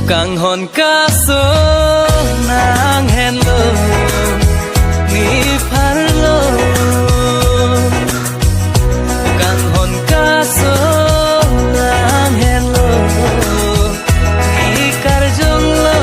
Kang hon kaso nang hello ni parlo Kang hon kaso nang hello ni karjonglo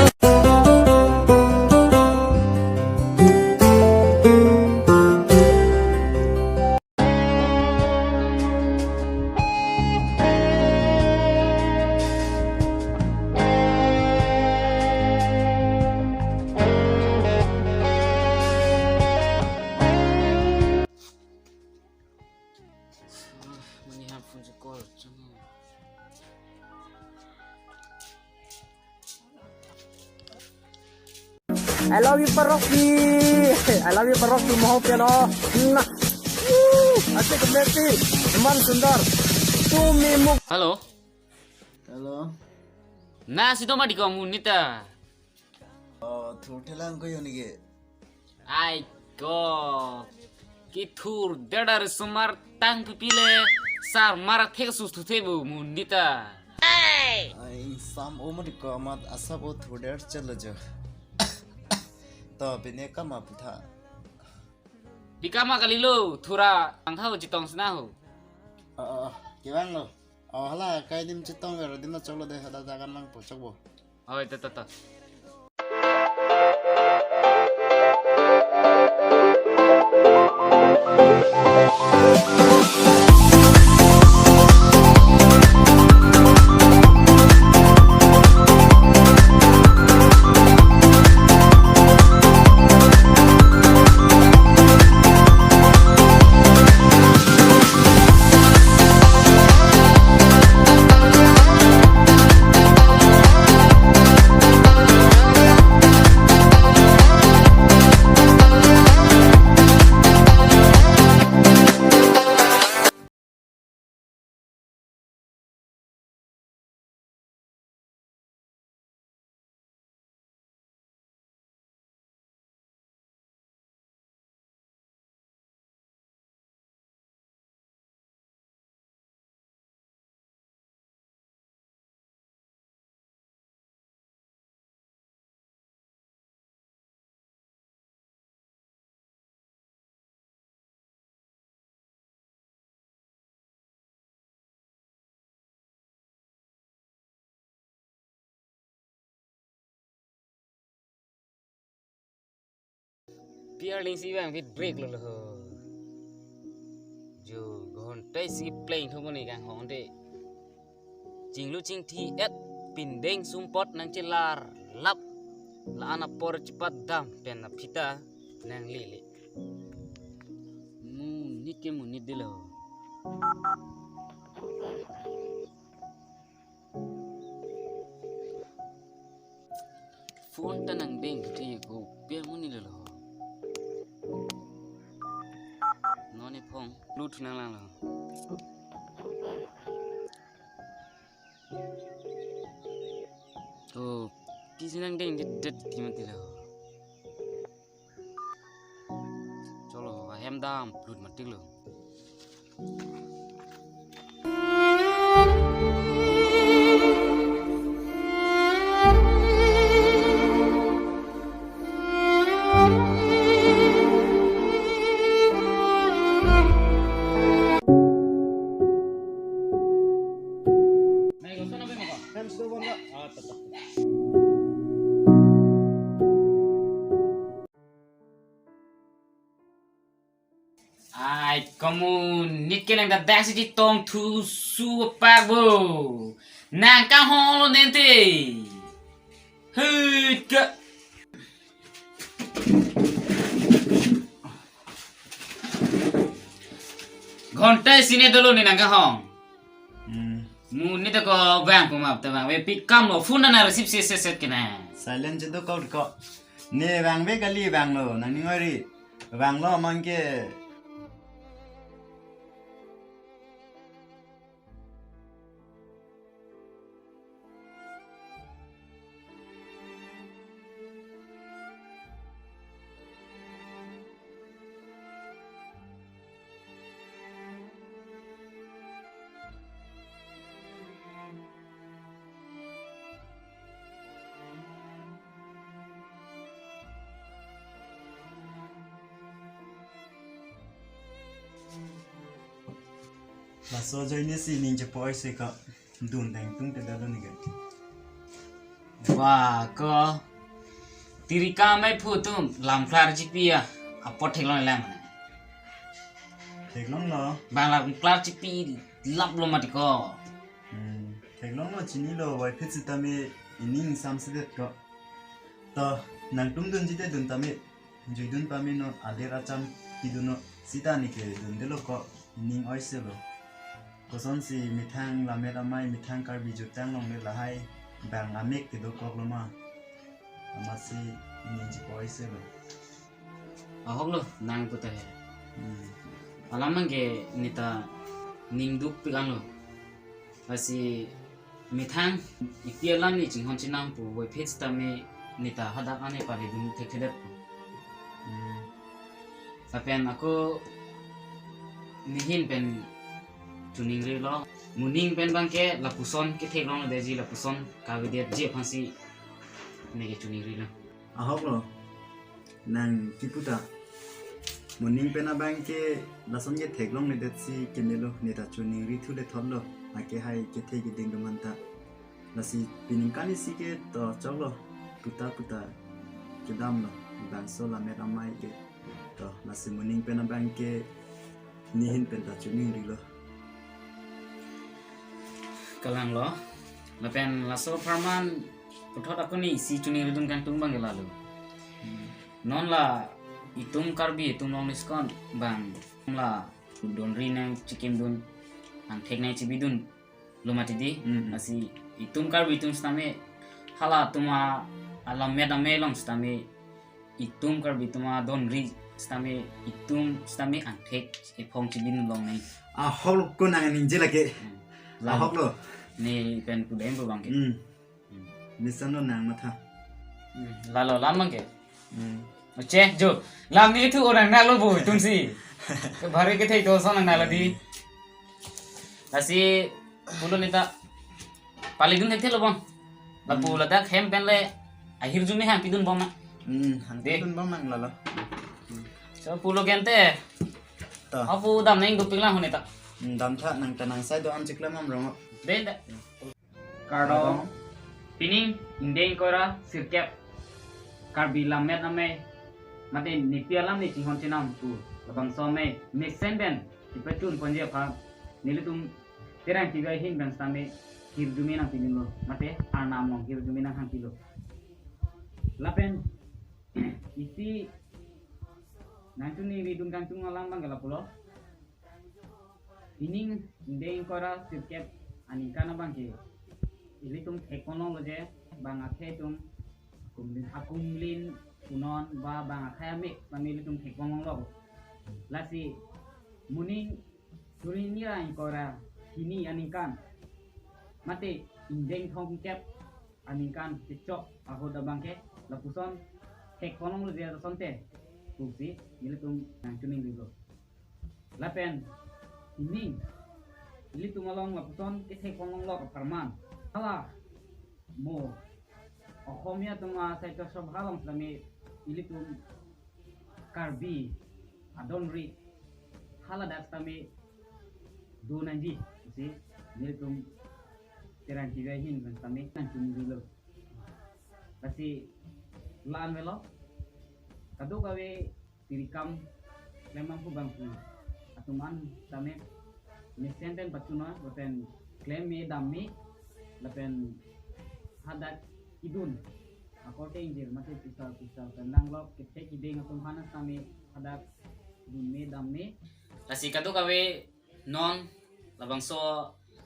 I love you Paroki. I love you Paroki. Mohon ya no. Nah. Asik kembali. Teman sundar. Tumi muk. Halo. Halo. Na sito ma di komunita. Thutelang ko yun ige. Ai ko. Kitur dadar sumar tang pipile sar mara thek sustu thebu munita. Ay sam umur ko amat asabo thuder chalo jo. To bine kama putha. Bikama kalilo thura angthau jitong snahu. Kiwang lo. Hala kai dim chitong gar dim na cholo de hada jagan lang pochok bo. Oi ta. Biar ling si bang fit break lo jo gon tai si playing thu ni kang hong de jing lu jing thi et pindeng sumpot nang cilar lap la ana por cepat dam pen na pita nang lili nit ke nit de lo phone ta nang ding thi ko biar mun ni lo Noni pong lut nang lang lo. Oh, kisi nang ding det timati lo. Cholo, hem dam lut matik lo. Ai, kamu nit ke nang da dasi di tong tu su pak bo. Nang kang hong lo nente. Hei ke. Gontai sini dulu ni nang kang hong. Mu ni to ko bang pumap ta bang we pikam lo fun na receive set kena. Silent jido kau ko. Ne bang be kali bang lo nang ni ngori. Bang lo mangke là số chơi như gì nhìn chụp bói sẽ có đun thành tung từ đó luôn này kìa Wah, ko tirika mai phu tu lam klar chipia apot thelon lam thiệt lắm lo bang lam klar chipi lap lo mati ko thiệt lắm lo chỉ ní lo vậy phết sự tam ấy ining sam sẽ được có to nàng tung đun chỉ để đun tam ấy rồi đun tam ấy nó adera cham thì đun nó sita này kìa đun để lo có ining oi sẽ lo có son si mithang làm mẹ làm mai mithang car bị chụp trang lòng này là hay bang làm mẹ thì đâu có lo mà si ining chỉ oi sẽ lo ahok lo nang puta he alaman ge nita ning duk pi an lo asi mithang ipia lam ni jing hon chinam pu wei phet sta me nita hada ane pari dun thek thedep sapen aku nihin pen tuning re lo muning pen bang ke lapuson ke thek long de ji lapuson ka videt je phansi ne ke tuning re lo ahok lo nàng kiputa morning pena bank ke lason ye thek long ne det si kenelo ne ta chuning ri thu le thon lo a ke hai ke the ki ding man ta lasi pining kani si ke to cholo puta ke dam lo ban so la me ramai ke to lasi morning pena bank ke ni hin pen ta chuning ri lo kalang lo lapen laso farman puthot aku ni si tuning ridung kan tung bang lalu non la itum karbi itum long niskon bang la don rina chicken dun ang thek nai chibi dun lumati di asi itum karbi itum stame hala tuma alam medame long stame itum karbi tuma don ri stame itum stame ang thek e phong chibi dun long nai ahok ko nang ning je la ke ahok lo ni pen ku dem bang ke misan lo nang ma tha lalo lamang ke Oke, jo, lami itu orang nak lo boy, tumsi. Kebari kita itu sana nak lagi. Nasi bulu nita, paling dun hekti lo bang. Lapu ladak hem penle, akhir juni ham pidun bang mak. hang te dun ba mang la lo So pulo gente, ta aku dam neng duping lah hunita. dam tha nang ta nang sai do am chikla mam rong Beda. Kado, pining, indeng kora, sirkep, karbi lamet ame. Mati nipia lam ni cinghon cinam tu labang some mesen ben dipecun konje pa nilitum terang tiga hin ben stame hir jumina pinilo mate anam hir jumina han pilo lapen isi nantuni ridung kantung alam bangala pulo ining indeng kora sirkep anikana bangke ilitum ekonoloje bang akhetum kumlin kunon ba bang akhamik pamili tum thekong lo lasi muning turinia ingkora kini aningkan mate indeng thong kep aningkan picok ahoda bangke lapuson thekong lo dia sonte tusi militum nang tuning dilo lapen ini ilitum along lapuson ke thekong lo parman ala mo Ohomia tuma sai to sob halam tami ilitum karbi adonri haladak tami dunanji si ilitum tiran tiga hin kan tami nancun dulu kasi lan velo kado kawe tirikam lemang ku bangku atuman tami misenten patuna boten claim me dammi lapen hadat idun ako tingir mati pisau tendang lo kita kideng atum hanas kami ada dume damme lasi kadu kawe non labang so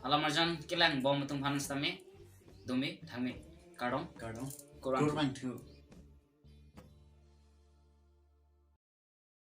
alamarjan kilang bom atum hanas tame dume thame karong Cardong. kurang Kurang tu.